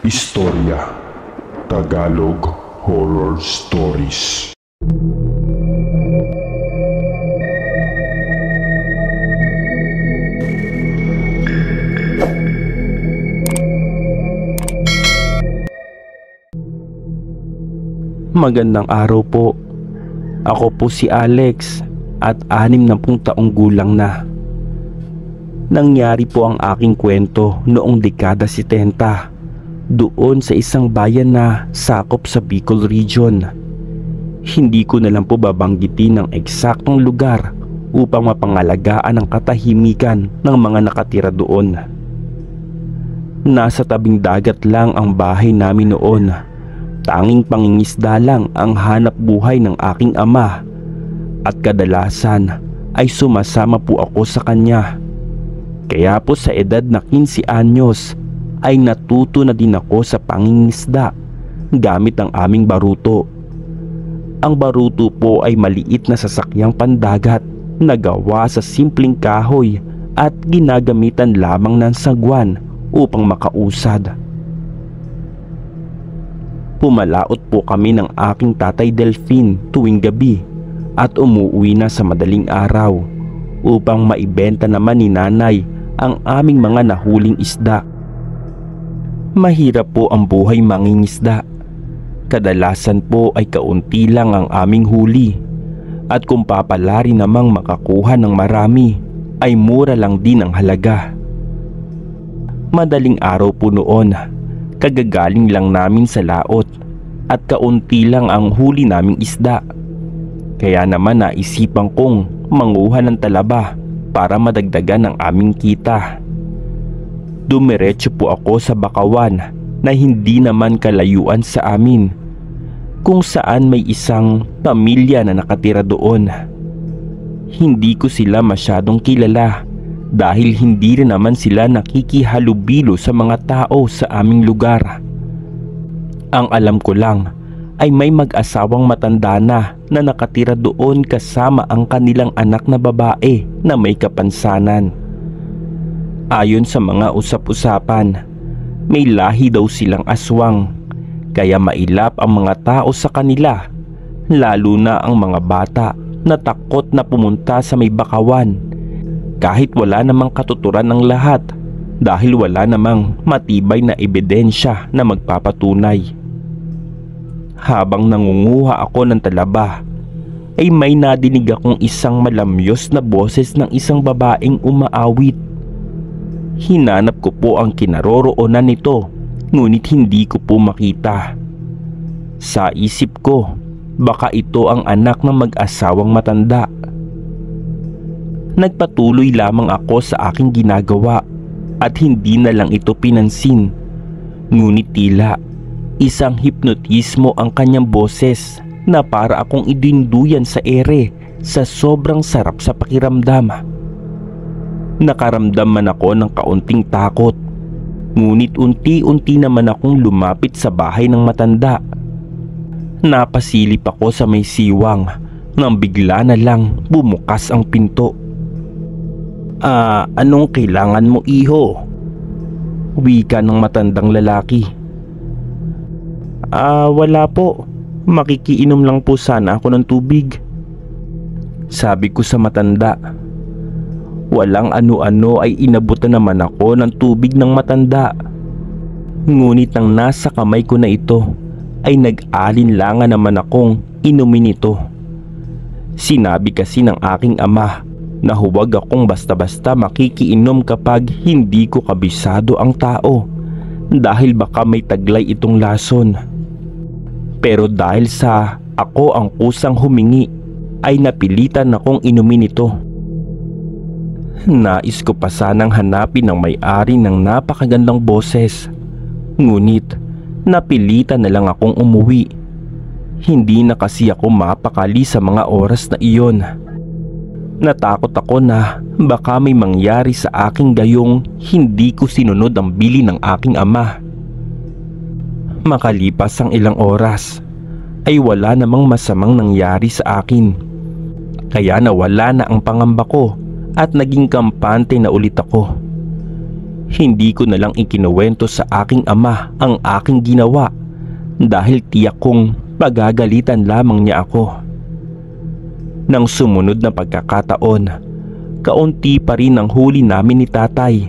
Istorya Tagalog Horror Stories. Magandang araw po. Ako po si Alex at 60 taong gulang na. Nangyari po ang aking kwento noong dekada 70 doon sa isang bayan na sakop sa Bicol Region. Hindi ko na lang po babanggitin ang eksaktong lugar upang mapangalagaan ang katahimikan ng mga nakatira doon. Nasa tabing dagat lang ang bahay namin noon. Tanging pangingisda lang ang hanap buhay ng aking ama at kadalasan ay sumasama po ako sa kanya. Kaya po sa edad na 15 anyos ay natuto na din ako sa pangingisda gamit ang aming baruto. Ang baruto po ay maliit na sasakyang pandagat na gawa sa simpleng kahoy at ginagamitan lamang ng sagwan upang makausad. Pumalaot po kami ng aking tatay Delphine tuwing gabi at umuwi na sa madaling araw upang maibenta naman ni nanay ang aming mga nahuling isda. Mahirap po ang buhay mangingisda. Kadalasan po ay kaunti lang ang aming huli at kung papalari namang makakuha ng marami ay mura lang din ang halaga. Madaling araw po noon, kagagaling lang namin sa laot at kaunti lang ang huli naming isda. Kaya naman naisipan kong manguha ng talaba para madagdagan ang aming kita. Dumiretso po ako sa bakawan na hindi naman kalayuan sa amin, kung saan may isang pamilya na nakatira doon. Hindi ko sila masyadong kilala dahil hindi rin naman sila nakikihalubilo sa mga tao sa aming lugar. Ang alam ko lang ay may mag-asawang matanda na nakatira doon kasama ang kanilang anak na babae na may kapansanan. Ayon sa mga usap-usapan, may lahi daw silang aswang, kaya mailap ang mga tao sa kanila, lalo na ang mga bata na takot na pumunta sa may bakawan kahit wala namang katuturan ng lahat dahil wala namang matibay na ebidensya na magpapatunay. Habang nangunguha ako ng talaba, ay may nadinig akong isang malamyos na boses ng isang babaeng umaawit. Hinanap ko po ang kinaroroonan nito, ngunit hindi ko po makita. Sa isip ko, baka ito ang anak ng mag-asawang matanda. Nagpatuloy lamang ako sa aking ginagawa at hindi na lang ito pinansin. Ngunit tila isang hipnotismo ang kanyang boses na para akong idinduyan sa ere sa sobrang sarap sa pakiramdam. Nakaramdam man ako ng kaunting takot, ngunit unti-unti naman akong lumapit sa bahay ng matanda. Napasilip ako sa may siwang nang bigla na lang bumukas ang pinto. Anong kailangan mo, iho?" Wika ng matandang lalaki. Wala po. Makikiinom lang po sana ako ng tubig," sabi ko sa matanda. Walang ano-ano ay inabutan naman ako ng tubig ng matanda. Ngunit nang nasa kamay ko na ito ay nag-alinlangan naman akong inumin ito. Sinabi kasi ng aking ama na huwag akong basta-basta makikiinom kapag hindi ko kabisado ang tao dahil baka may taglay itong lason. Pero dahil sa ako ang kusang humingi ay napilitan akong inumin ito. Nais ko pa sanang hanapin ang may-ari ng napakagandang boses, ngunit napilitan na lang akong umuwi. Hindi na kasi ako mapakali sa mga oras na iyon. Natakot ako na baka may mangyari sa aking gayong hindi ko sinunod ang bili ng aking ama. Makalipas ang ilang oras ay wala namang masamang nangyari sa akin, kaya nawala na ang pangamba ko at naging kampante na ulit ako. Hindi ko na lang ikinuwento sa aking ama ang aking ginawa dahil tiyak kong pagagalitan lamang niya ako. Nang sumunod na pagkakataon, kaunti pa rin ang huli namin ni tatay,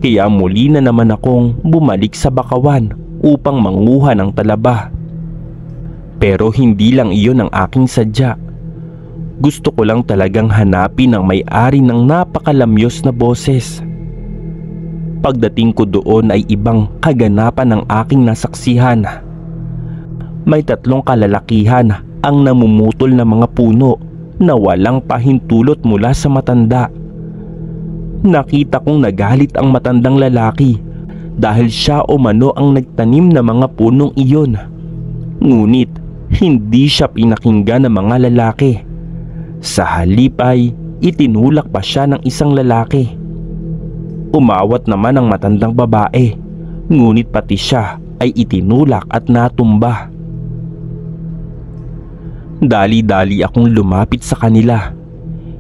kaya muli na naman akong bumalik sa bakawan upang manguha ng talaba. Pero hindi lang iyon ang aking sadya. Gusto ko lang talagang hanapin ang may-ari ng napakalamyos na boses. Pagdating ko doon ay ibang kaganapan ng aking nasaksihan. May 3 kalalakihan ang namumutol na mga puno na walang pahintulot mula sa matanda. Nakita kong nagalit ang matandang lalaki dahil siya o mano ang nagtanim ng mga punong iyon. Ngunit hindi siya pinakinggan ng mga lalaki. Sa halip ay itinulak pa siya ng isang lalaki. Umawat naman ang matandang babae, ngunit pati siya ay itinulak at natumba. Dali-dali akong lumapit sa kanila.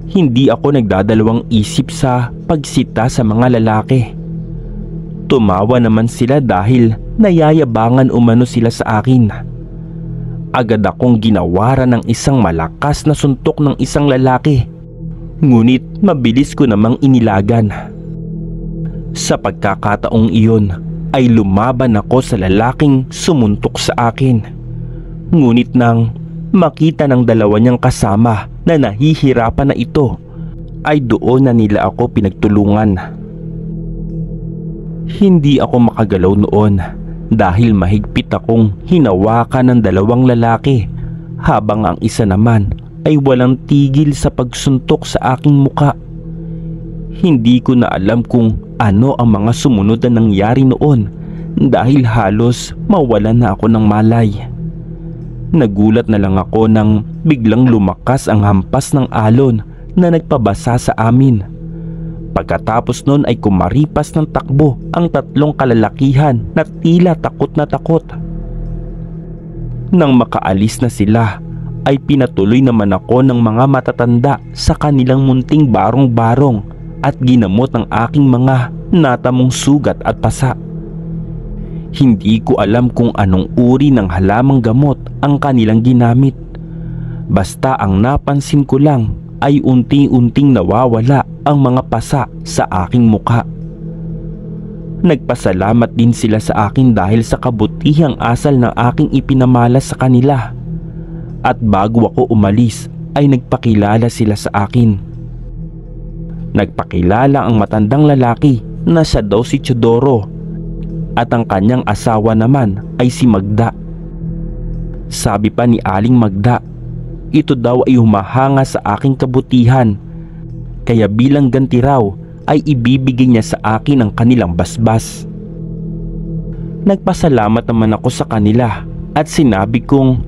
Hindi ako nagdadalawang isip sa pagsita sa mga lalaki. Tumawa naman sila dahil nayayabangan umano sila sa akin. Agad akong ginawaran ng isang malakas na suntok ng isang lalaki, ngunit mabilis ko namang inilagan. Sa pagkakataong iyon ay lumaban ako sa lalaking sumuntok sa akin. Ngunit nang makita ng dalawa niyang kasama na nahihirapan na ito, ay doon na nila ako pinagtulungan. Hindi ako makagalaw noon dahil mahigpit akong hinawakan ng 2 lalaki, habang ang isa naman ay walang tigil sa pagsuntok sa aking muka. Hindi ko na alam kung ano ang mga sumunod na nangyari noon dahil halos mawalan na ako ng malay. Nagulat na lang ako nang biglang lumakas ang hampas ng alon na nagpabasa sa amin. Pagkatapos nun ay kumaripas ng takbo ang 3 kalalakihan na tila takot na takot. Nang makaalis na sila ay pinatuloy naman ako ng mga matatanda sa kanilang munting barong-barong at ginamot ang aking mga natamong sugat at pasa. Hindi ko alam kung anong uri ng halamang gamot ang kanilang ginamit. Basta ang napansin ko lang ay unti-unting nawawala ang mga pasa sa aking mukha. Nagpasalamat din sila sa akin dahil sa kabutihang asal ng aking ipinamalas sa kanila. At bago ako umalis ay nagpakilala sila sa akin. Nagpakilala ang matandang lalaki na siya daw si Teodoro at ang kanyang asawa naman ay si Magda. Sabi pa ni Aling Magda, ito daw ay humahanga sa aking kabutihan, kaya bilang ganti raw ay ibibigay niya sa akin ang kanilang basbas. Nagpasalamat naman ako sa kanila at sinabi kong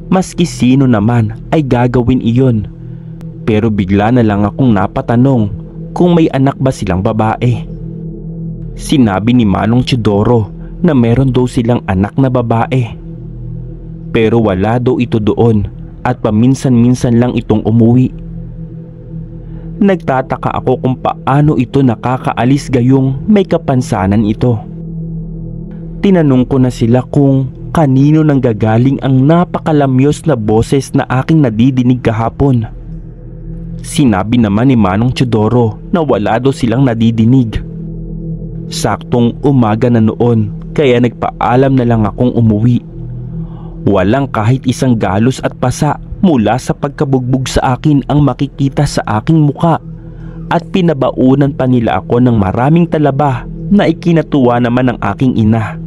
maski sino naman ay gagawin iyon. Pero bigla na lang akong napatanong kung may anak ba silang babae. Sinabi ni Manong Teodoro na meron daw silang anak na babae. Pero wala daw ito doon at paminsan-minsan lang itong umuwi. Nagtataka ako kung paano ito nakakaalis gayong may kapansanan ito. Tinanong ko na sila kung kanino nanggagaling ang napakalamyos na boses na aking nadidinig kahapon. Sinabi naman ni Manong Teodoro na wala daw silang nadidinig. Saktong umaga na noon kaya nagpaalam na lang akong umuwi. Walang kahit isang galos at pasa mula sa pagkabugbog sa akin ang makikita sa aking muka, at pinabaunan pa nila ako ng maraming talaba na ikinatuwa naman ng aking ina.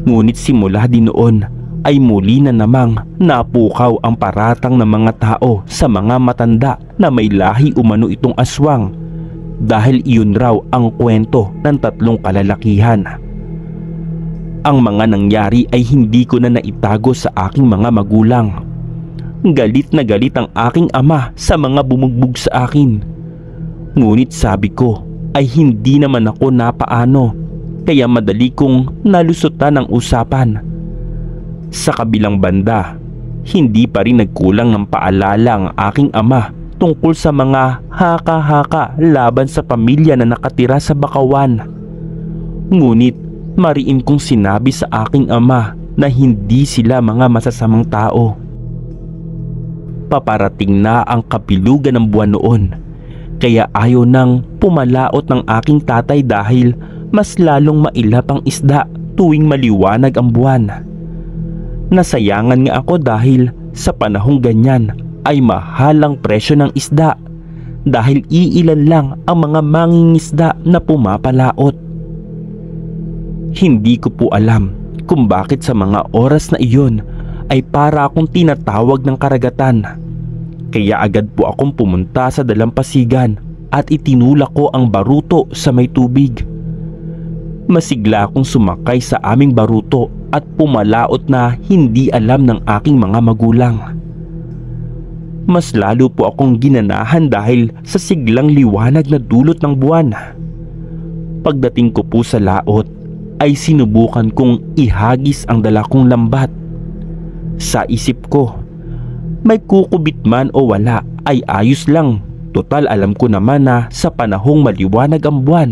Ngunit simula din noon ay muli na namang napukaw ang paratang ng mga tao sa mga matanda na may lahi umano itong aswang, dahil iyon raw ang kwento ng 3 kalalakihan. Ang mga nangyari ay hindi ko na naitago sa aking mga magulang. Galit na galit ang aking ama sa mga bumugbog sa akin. Ngunit sabi ko ay hindi naman ako napaano, kaya madali kong nalusutan ang usapan. Sa kabilang banda, hindi pa rin nagkulang ng paalala ang aking ama tungkol sa mga haka-haka laban sa pamilya na nakatira sa Bakawan. Ngunit mariin kong sinabi sa aking ama na hindi sila mga masasamang tao. Paparating na ang kabilugan ng buwan noon, kaya ayaw nang pumalaot ng aking tatay dahil mas lalong mailap ang isda tuwing maliwanag ang buwan. Nasayangan nga ako dahil sa panahong ganyan ay mahal ang presyo ng isda dahil iilan lang ang mga mangingisda na pumapalaot. Hindi ko po alam kung bakit sa mga oras na iyon ay para akong tinatawag ng karagatan. Kaya agad po akong pumunta sa dalampasigan at itinulak ko ang baruto sa may tubig. Masigla akong sumakay sa aming baruto at pumalaot na hindi alam ng aking mga magulang. Mas lalo po akong ginanahan dahil sa siglang liwanag na dulot ng buwan. Pagdating ko po sa laot ay sinubukan kong ihagis ang dala kong lambat. Sa isip ko, may kukubit man o wala ay ayos lang. Total alam ko naman na sa panahong maliwanag ang buwan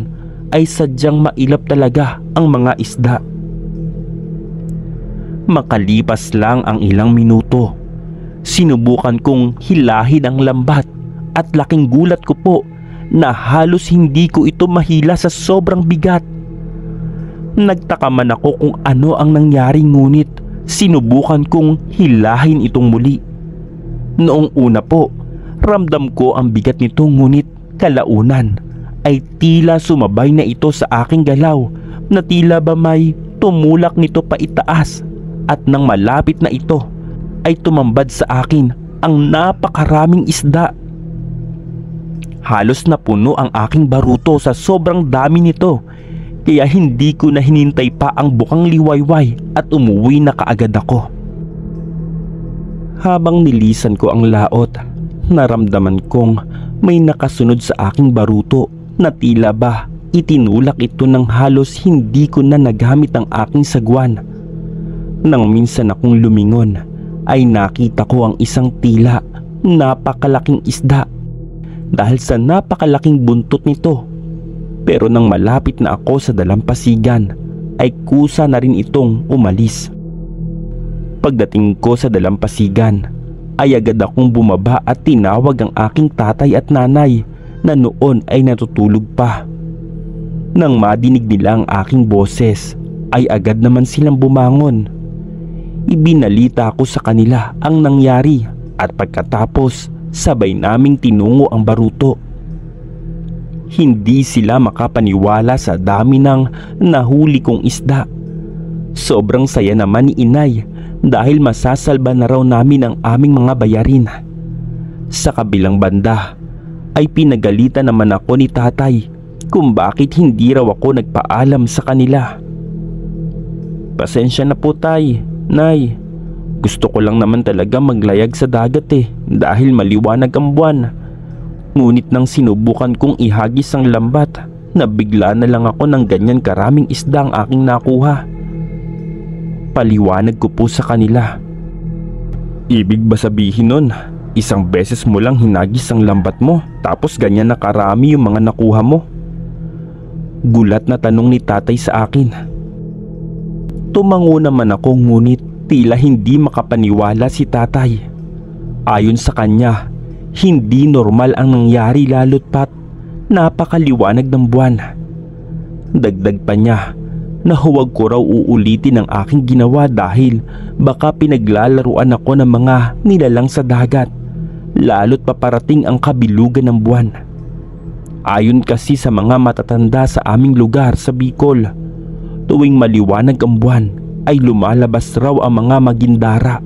ay sadyang mailap talaga ang mga isda. Makalipas lang ang ilang minuto, sinubukan kong hilahin ang lambat at laking gulat ko po na halos hindi ko ito mahila sa sobrang bigat. Nagtaka man ako kung ano ang nangyari ngunit sinubukan kong hilahin itong muli. Noong una po, ramdam ko ang bigat nito ngunit kalaunan ay tila sumabay na ito sa aking galaw na tila ba may tumulak nito pa itaas at nang malapit na ito ay tumambad sa akin ang napakaraming isda. Halos napuno ang aking baruto sa sobrang dami nito kaya hindi ko na hinintay pa ang bukang liwayway at umuwi na kaagad ako. Habang nilisan ko ang laot, naramdaman kong may nakasunod sa aking baruto na tila ba itinulak ito ng halos hindi ko na nagamit ang aking sagwan. Nang minsan akong lumingon ay nakita ko ang isang tila napakalaking isda dahil sa napakalaking buntot nito. Pero nang malapit na ako sa dalampasigan ay kusa na rin itong umalis. Pagdating ko sa dalampasigan ay agad akong bumaba at tinawag ang aking tatay at nanay na noon ay natutulog pa. Nang madinig nila ang aking boses ay agad naman silang bumangon. Ibinalita ko sa kanila ang nangyari at pagkatapos sabay naming tinungo ang baruto. Hindi sila makapaniwala sa dami ng nahuli kong isda. Sobrang saya naman ni inay dahil masasalba na raw namin ang aming mga bayarin. Sa kabilang banda ay pinagalitan naman ako ni tatay kung bakit hindi raw ako nagpaalam sa kanila. Pasensya na po tay, nay. Gusto ko lang naman talaga maglayag sa dagat dahil maliwanag ang buwan. Ngunit nang sinubukan kong ihagis ang lambat, nabigla na lang ako ng ganyan karaming isda ang aking nakuha. Paliwanag ko po sa kanila. Ibig ba sabihin nun, isang beses mo lang hinagis ang lambat mo tapos ganyan na karami yung mga nakuha mo? Gulat na tanong ni tatay sa akin. Tumango naman ako ngunit tila hindi makapaniwala si tatay. Ayon sa kanya, hindi normal ang nangyari lalo't pat napakaliwanag ng buwan. Dagdag pa niya na huwag ko raw uulitin ang aking ginawa dahil baka pinaglalaruan ako ng mga nilalang sa dagat lalo't paparating ang kabilugan ng buwan. Ayon kasi sa mga matatanda sa aming lugar sa Bicol, tuwing maliwanag ang buwan ay lumalabas raw ang mga magindara.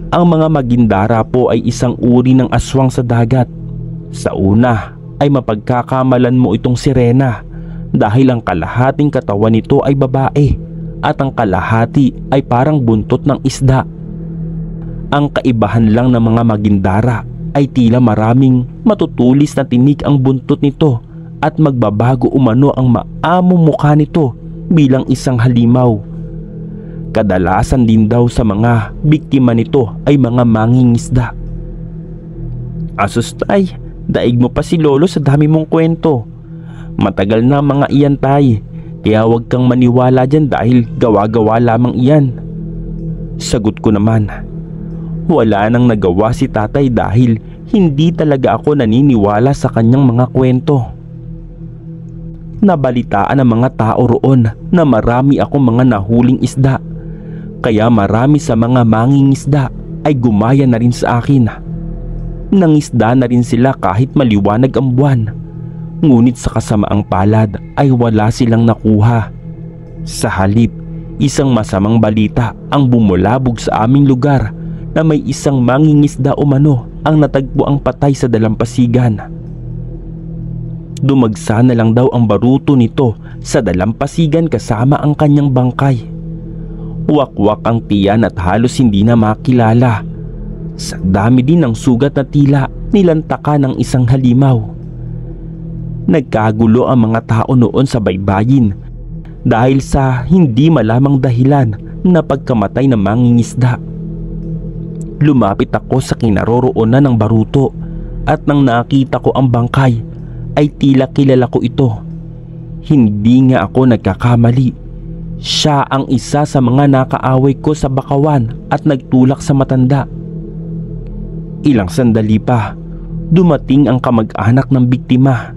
Ang mga magindara po ay isang uri ng aswang sa dagat. Sa una ay mapagkakamalan mo itong sirena dahil ang kalahating katawan nito ay babae at ang kalahati ay parang buntot ng isda. Ang kaibahan lang ng mga magindara ay tila maraming matutulis na tinik ang buntot nito at magbabago umano ang maamong mukha nito bilang isang halimaw. Kadalasan din daw sa mga biktima nito ay mga mangingisda. Asus tay, daig mo pa si lolo sa dami mong kwento. Matagal na mga iyan tay, Kaya huwag kang maniwala dyan dahil gawa-gawa lamang iyan. Sagot ko naman. Wala nang nagawa si tatay dahil hindi talaga ako naniniwala sa kanyang mga kwento. Nabalitaan ng mga tao roon na marami akong mga nahuling isda. Kaya marami sa mga mangingisda ay gumaya na rin sa akin. Nangisda na rin sila kahit maliwanag ang buwan. Ngunit sa kasamaang palad ay wala silang nakuha. Sa halip, isang masamang balita ang bumulabog sa aming lugar na may isang mangingisda umano ang natagpo ang patay sa dalampasigan. Dumagsa na lang daw ang baruto nito sa dalampasigan kasama ang kanyang bangkay. Wakwak ang tiyan at halos hindi na makilala. Sa dami din ng sugat na tila nilantaka ng isang halimaw. Nagkagulo ang mga tao noon sa baybayin dahil sa hindi malamang dahilan na pagkamatay ng mangingisda. Lumapit ako sa kinaroroonan ng baruto at nang nakita ko ang bangkay ay tila kilala ko ito. Hindi nga ako nagkakamali. Siya ang isa sa mga nakaaway ko sa bakawan at nagtulak sa matanda. Ilang sandali pa, dumating ang kamag-anak ng biktima.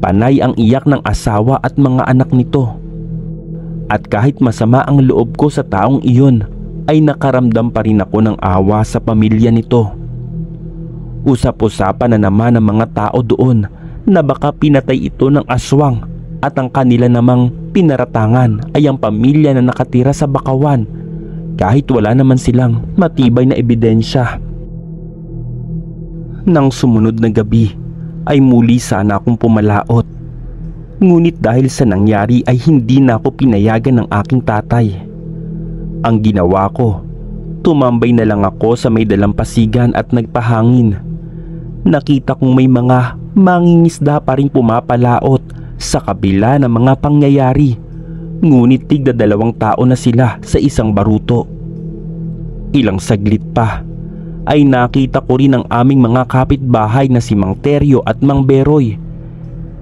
Panay ang iyak ng asawa at mga anak nito. At kahit masama ang loob ko sa taong iyon, ay nakaramdam pa rin ako ng awa sa pamilya nito. Usap-usapan na naman ng mga tao doon na baka pinatay ito ng aswang at ang kanila namang pinaratangan ay ang pamilya na nakatira sa bakawan kahit wala naman silang matibay na ebidensya. Nang sumunod na gabi, ay muli sana akong pumalaot. Ngunit dahil sa nangyari ay hindi na ako pinayagan ng aking tatay. Ang ginawa ko, tumambay na lang ako sa may dalampasigan at nagpahangin. Nakita kong may mga mangingisda pa rin pumapalaot sa kabila ng mga pangyayari. Ngunit tigda 2 tao na sila sa isang baruto. Ilang saglit pa ay nakita ko rin ang aming mga kapitbahay na si Mang Teryo at Mang Beroy.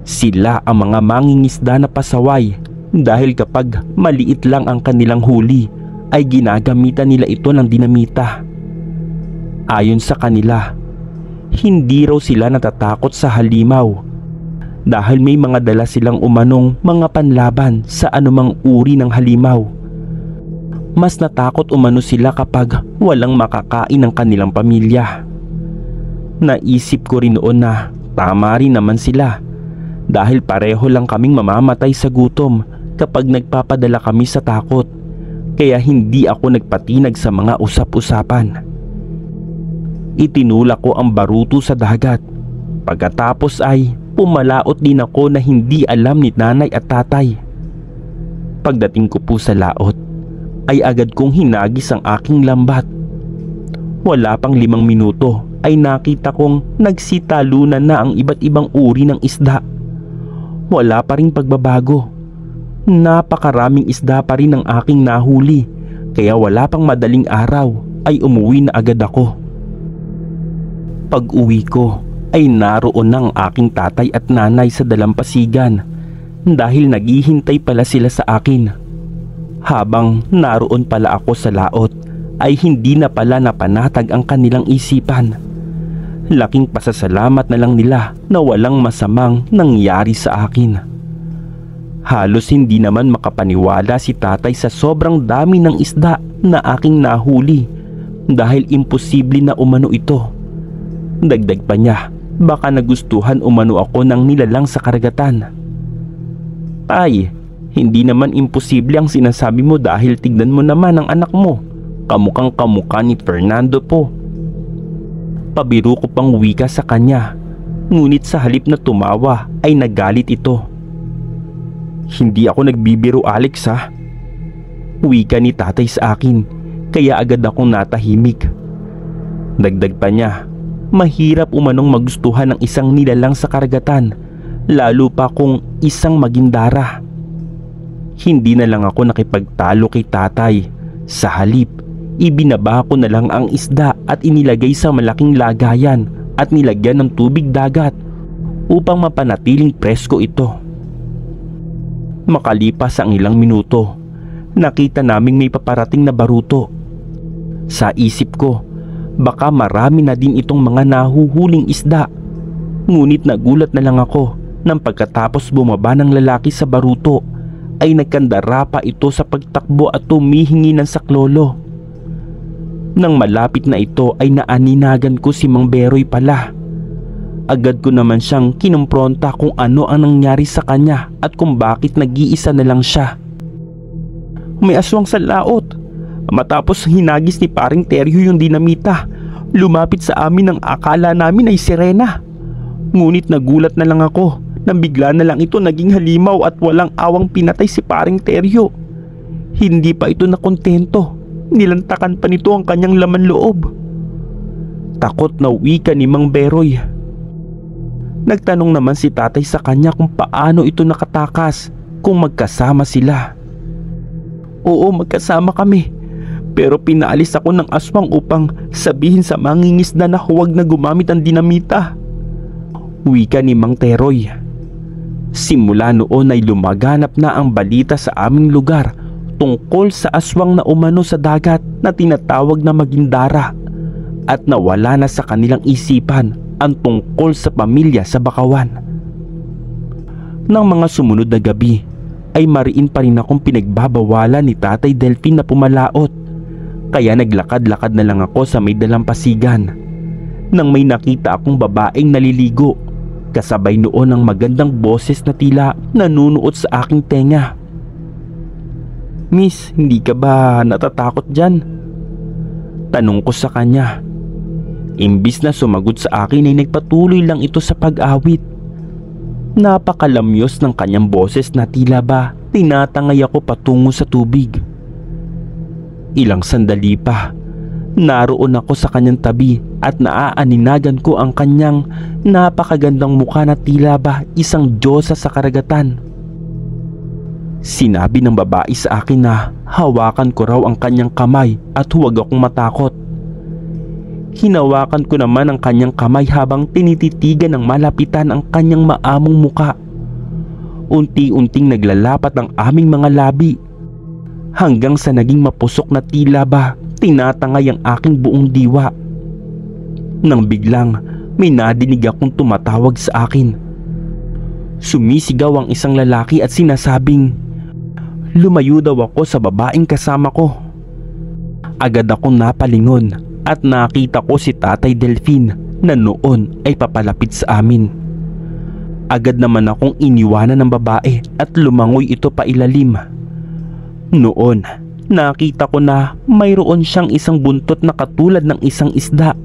Sila ang mga mangingisda na pasaway dahil kapag maliit lang ang kanilang huli ay ginagamitan nila ito ng dinamita. Ayon sa kanila, hindi raw sila natatakot sa halimaw dahil may mga dala silang umanong mga panlaban sa anumang uri ng halimaw. Mas natakot umano sila kapag walang makakain ng kanilang pamilya. Naisip ko rin noon na tama rin naman sila dahil pareho lang kaming mamamatay sa gutom kapag nagpapadala kami sa takot, kaya hindi ako nagpatinag sa mga usap-usapan. Itinulak ko ang baruto sa dagat. Pagkatapos ay pumalaot din ako na hindi alam ni nanay at tatay. Pagdating ko po sa laot ay agad kong hinagis ang aking lambat. Wala pang 5 minuto ay nakita kong nagsitalunan na ang iba't ibang uri ng isda. Wala pa ring pagbabago. Napakaraming isda pa rin ang aking nahuli, kaya wala pang madaling araw ay umuwi na agad ako. Pag-uwi ko ay naroon na ang aking tatay at nanay sa dalampasigan dahil naghihintay pala sila sa akin. Habang naroon pala ako sa laot ay hindi na pala napanatag ang kanilang isipan. Laking pasasalamat na lang nila na walang masamang nangyari sa akin. Halos hindi naman makapaniwala si tatay sa sobrang dami ng isda na aking nahuli dahil imposible na umano ito. Dagdag pa niya, baka nagustuhan umano ako ng nilalang sa karagatan. Ay, hindi naman imposible ang sinasabi mo dahil tignan mo naman ang anak mo. Kamukhang kamukha ni Fernando po. Pabiro ko pang wika sa kanya, ngunit sa halip na tumawa ay nagalit ito. Hindi ako nagbibiro, Alex, ha? Wika ni tatay sa akin, kaya agad akong natahimik. Dagdag pa niya, mahirap umanong magustuhan ng isang nilalang sa karagatan, lalo pa kung isang magindara. Hindi na lang ako nakipagtalo kay tatay. Sa halip, ibinaba ko na lang ang isda at inilagay sa malaking lagayan at nilagyan ng tubig dagat upang mapanatiling presko ito. Makalipas ang ilang minuto, nakita naming may paparating na baruto. Sa isip ko, baka marami na din itong mga nahuhuling isda. Ngunit nagulat na lang ako nang pagkatapos bumaba ng lalaki sa baruto ay nagkandara pa ito sa pagtakbo at tumihingi ng saklolo. Nang malapit na ito ay naaninagan ko si Mang Beroy pala. Agad ko naman siyang kinumpronta kung ano ang nangyari sa kanya at kung bakit nag-iisa na lang siya. May aswang sa laot. Matapos hinagis ni paring Teryo yung dinamita, lumapit sa amin ang akala namin ay sirena. Ngunit nagulat na lang ako nang bigla na lang ito naging halimaw at walang awang pinatay si paring Teryo. Hindi pa ito nakontento. Nilantakan pa nito ang kanyang laman loob. Takot na wika ni Mang Beroy. Nagtanong naman si tatay sa kanya kung paano ito nakatakas, kung magkasama sila. Oo, magkasama kami. Pero pinaalis ako ng aswang upang sabihin sa mangingisda na huwag na gumamit ang dinamita. Wika ni Mang Teroy. Simula noon ay lumaganap na ang balita sa aming lugar tungkol sa aswang na umano sa dagat na tinatawag na Magindara, at nawala na sa kanilang isipan ang tungkol sa pamilya sa Bakawan. Nang mga sumunod na gabi ay mariin pa rin akong pinagbabawalan ni Tatay Delfin na pumalaot, kaya naglakad-lakad na lang ako sa may dalampasigan nang may nakita akong babaeng naliligo, kasabay noon ang magandang boses na tila nanunuot sa aking tenga. Miss, hindi ka ba natatakot dyan? Tanong ko sa kanya. Imbis na sumagot sa akin ay nagpatuloy lang ito sa pag-awit. Napakalamyos ng kanyang boses na tila ba tinatangay ako patungo sa tubig. Ilang sandali pa, naroon ako sa kanyang tabi at naaaninagan ko ang kanyang napakagandang mukha na tila ba isang diyosa sa karagatan. Sinabi ng babae sa akin na hawakan ko raw ang kanyang kamay at huwag akong matakot. Hinawakan ko naman ang kanyang kamay habang tinititigan ng malapitan ang kanyang maamong muka. Unti-unting naglalapat ang aming mga labi hanggang sa naging mapusok na tila ba tinatangay ang aking buong diwa. Nang biglang may nadinig akong tumatawag sa akin. Sumisigaw ang isang lalaki at sinasabing lumayo daw ako sa babaeng kasama ko. Agad akong napalingon at nakita ko si Tatay Delfin na noon ay papalapit sa amin. Agad naman akong iniwanan ng babae at lumangoy ito pa ilalim. Noon, nakita ko na mayroon siyang isang buntot na katulad ng isang isda.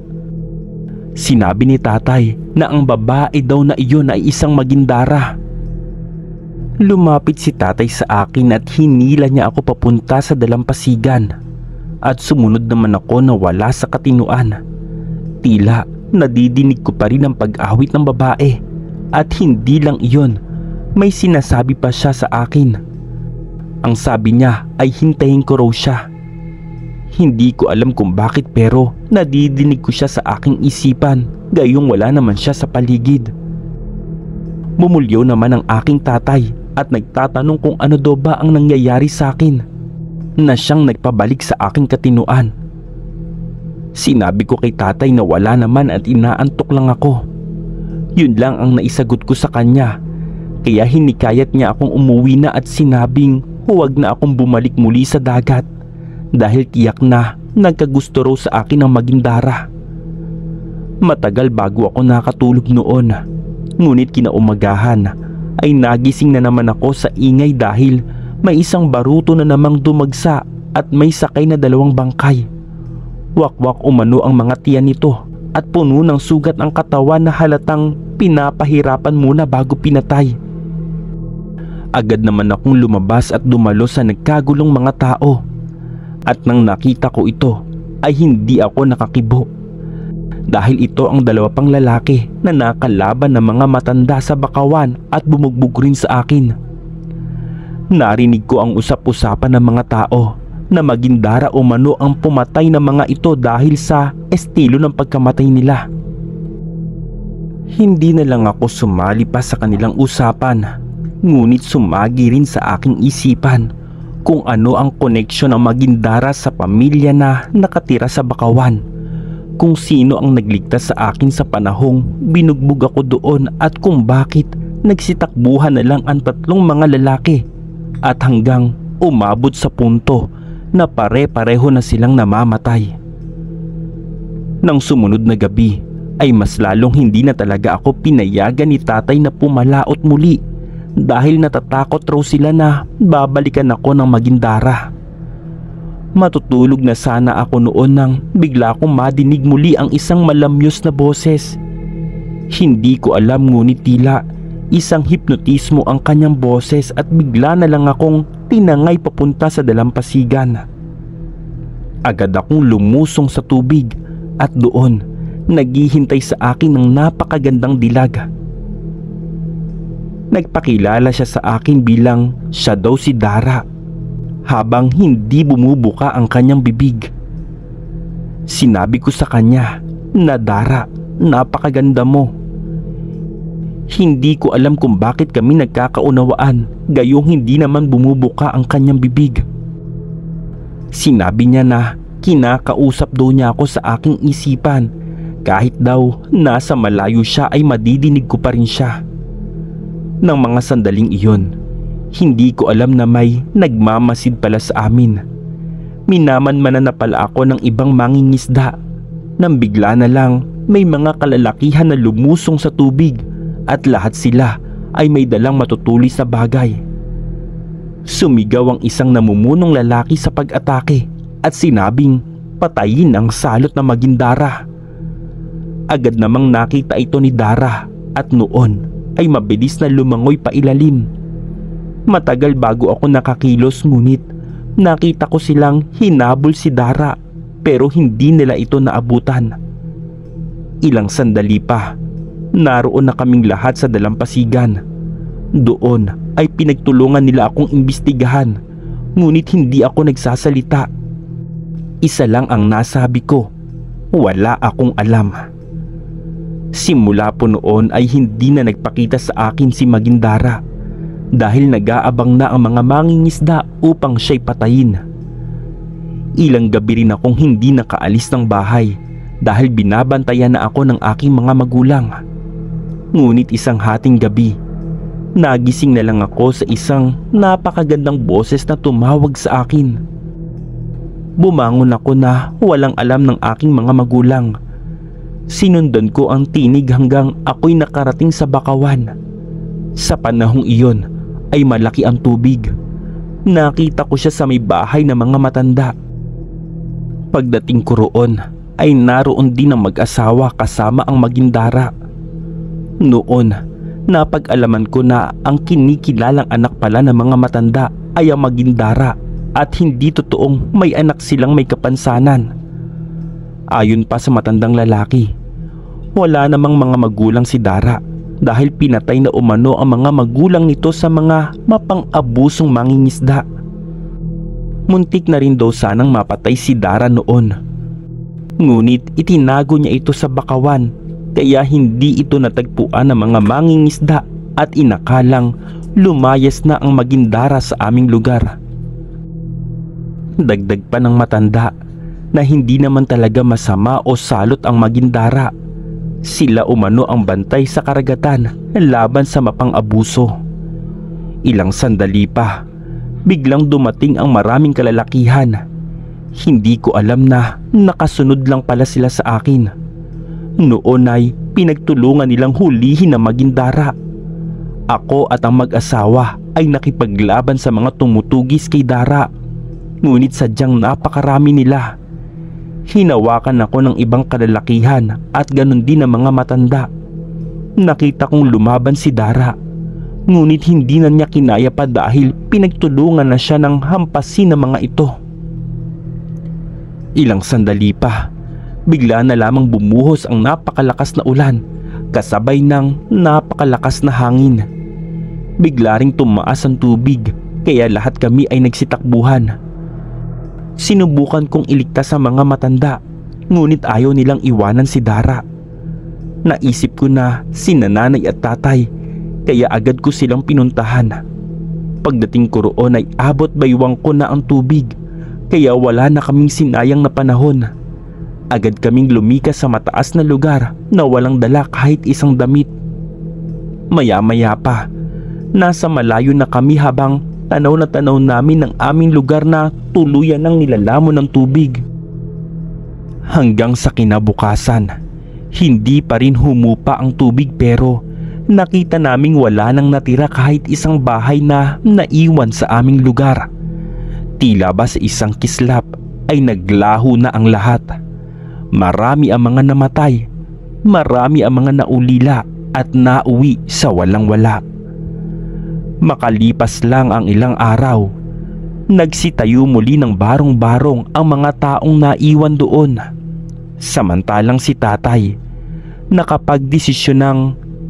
Sinabi ni tatay na ang babae daw na iyon ay isang Magindara. Lumapit si tatay sa akin at hinila niya ako papunta sa dalampasigan. At sumunod naman ako na wala sa katinuan. Tila nadidinig ko pa rin ang pag-awit ng babae. At hindi lang iyon, may sinasabi pa siya sa akin. Ang sabi niya ay hintayin ko raw siya. Hindi ko alam kung bakit pero nadidinig ko siya sa aking isipan, gayong wala naman siya sa paligid. Bumulyaw naman ang aking tatay at nagtatanong kung ano daw ba ang nangyayari sa akin, na siyang nagpabalik sa aking katinuan. Sinabi ko kay tatay na wala naman at inaantok lang ako. Yun lang ang naisagot ko sa kanya, kaya hinikayat niya akong umuwi na at sinabing huwag na akong bumalik muli sa dagat dahil tiyak na nagkagusto raw sa akin ang Magindara. Matagal bago ako nakatulog noon, ngunit kinaumagahan ay nagising na naman ako sa ingay dahil may isang baruto na namang dumagsa at may sakay na 2 bangkay. Wakwak umano ang mga tiyan nito at puno ng sugat ang katawan na halatang pinapahirapan muna bago pinatay. Agad naman akong lumabas at dumalo sa nagkagulong mga tao. At nang nakita ko ito ay hindi ako nakakibo. Dahil ito ang 2 pang lalaki na nakalaban ng mga matanda sa Bakawan at bumugbog rin sa akin. Narinig ko ang usap-usapan ng mga tao na Magindara umano ang pumatay ng mga ito dahil sa estilo ng pagkamatay nila. Hindi na lang ako sumali pa sa kanilang usapan Ngunit sumagi rin sa aking isipan kung ano ang koneksyon ng Magindara sa pamilya na nakatira sa Bakawan. Kung sino ang nagligtas sa akin sa panahong binugbog ako doon at kung bakit nagsitakbuhan na lang ang tatlong mga lalaki at hanggang umabot sa punto na pare-pareho na silang namamatay. Nang sumunod na gabi ay mas lalong hindi na talaga ako pinayagan ni tatay na pumalaot muli dahil natatakot raw sila na babalikan ako ng Magindara. Matutulog na sana ako noon nang bigla akong madinig muli ang isang malamyos na boses. Hindi ko alam ngunit tila isang hipnotismo ang kanyang boses at bigla na lang akong tinangay papunta sa dalampasigan. Agad akong lumusong sa tubig at doon naghihintay sa akin ng napakagandang dilag. Nagpakilala siya sa akin bilang siya daw si Dara habang hindi bumubuka ang kanyang bibig. Sinabi ko sa kanya na, "Dara, napakaganda mo." Hindi ko alam kung bakit kami nagkakaunawaan gayong hindi naman bumubuka ang kanyang bibig. Sinabi niya na kinakausap daw niya ako sa aking isipan kahit daw nasa malayo siya ay madidinig ko pa rin siya. Nang mga sandaling iyon, hindi ko alam na may nagmamasid pala sa amin. Minamanmanan na pala ako ng ibang mangingisda nang bigla na lang may mga kalalakihan na lumusong sa tubig at lahat sila ay may dalang matutulis na bagay. Sumigaw ang isang namumunong lalaki sa pag-atake at sinabing patayin ang salot na Magindara. Agad namang nakita ito ni Dara at noon ay mabilis na lumangoy pa ilalim. Matagal bago ako nakakilos ngunit nakita ko silang hinabol si Dara pero hindi nila ito naabutan. Ilang sandali pa, naroon na kaming lahat sa dalampasigan. Doon ay pinagtulungan nila akong imbestigahan ngunit hindi ako nagsasalita. Isa lang ang nasabi ko, wala akong alam. Simula po noon ay hindi na nagpakita sa akin si Magindara dahil nag-aabang na ang mga mangingisda upang siya'y patayin. Ilang gabi rin akong hindi nakaalis ng bahay dahil binabantayan na ako ng aking mga magulang. Ngunit isang hating gabi, nagising na lang ako sa isang napakagandang boses na tumawag sa akin. Bumangon ako na walang alam ng aking mga magulang. Sinundan ko ang tinig hanggang ako'y nakarating sa Bakawan. Sa panahong iyon ay malaki ang tubig. Nakita ko siya sa may bahay ng mga matanda. Pagdating ko roon ay naroon din ang mag-asawa kasama ang Magindara. Noon, napag-alaman ko na ang kinikilalang anak pala ng mga matanda ay ang Magindara at hindi totoong may anak silang may kapansanan. Ayon pa sa matandang lalaki, wala namang mga magulang si Dara dahil pinatay na umano ang mga magulang nito sa mga mapang-abusong mangingisda. Muntik na rin daw sanang mapatay si Dara noon. Ngunit itinago niya ito sa Bakawan kaya hindi ito natagpuan ng mga mangingisda at inakalang lumayas na ang Magindara sa aming lugar. Dagdag pa ng matanda na hindi naman talaga masama o salot ang Magindara. Sila umano ang bantay sa karagatan laban sa mapang-abuso. Ilang sandali pa, biglang dumating ang maraming kalalakihan. Hindi ko alam na nakasunod lang pala sila sa akin. Noon ay pinagtulungan nilang hulihin ang Magindara. Ako at ang mag-asawa ay nakipaglaban sa mga tumutugis kay Dara. Ngunit sadyang napakarami nila. Hinawakan ako ng ibang kalalakihan at ganun din ang mga matanda. Nakita kong lumaban si Dara. Ngunit hindi na niya kinaya pa dahil pinagtulungan na siya ng hampasin ng mga ito. Ilang sandali pa, bigla na lamang bumuhos ang napakalakas na ulan kasabay ng napakalakas na hangin. Bigla ring tumaas ang tubig kaya lahat kami ay nagsitakbuhan. Sinubukan kong iligtas ang mga matanda ngunit ayaw nilang iwanan si Dara. Naisip ko na si nanay at tatay kaya agad ko silang pinuntahan. Pagdating ko roon ay abot baywang ko na ang tubig, kaya wala na kaming sinayang na panahon. Agad kaming lumikas sa mataas na lugar na walang dala kahit isang damit. Maya-maya pa, nasa malayo na kami habang tanaw na tanaw namin ang aming lugar na tuluyan ng nilalamon ng tubig. Hanggang sa kinabukasan, hindi pa rin humupa ang tubig pero nakita naming wala nang natira kahit isang bahay na naiwan sa aming lugar. Tila ba sa isang kislap ay naglaho na ang lahat. Marami ang mga namatay, marami ang mga naulila at nauwi sa walang wala. Makalipas lang ang ilang araw, nagsitayo muli ng barong-barong ang mga taong naiwan doon. Samantalang si tatay, nakapagdesisyon ng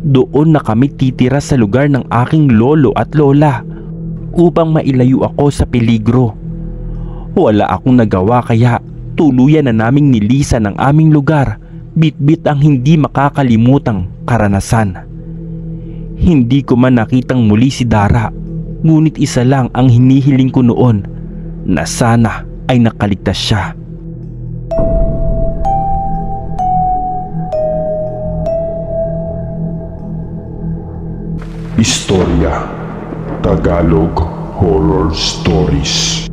doon na kami titira sa lugar ng aking lolo at lola upang mailayo ako sa peligro. Wala akong nagawa kaya tuluyan na naming nilisan ang aming lugar, bitbit ang hindi makakalimutang karanasan. Hindi ko man nakitang muli si Dara, ngunit isa lang ang hinihiling ko noon, na sana ay nakaligtas siya. Istorya Tagalog Horror Stories.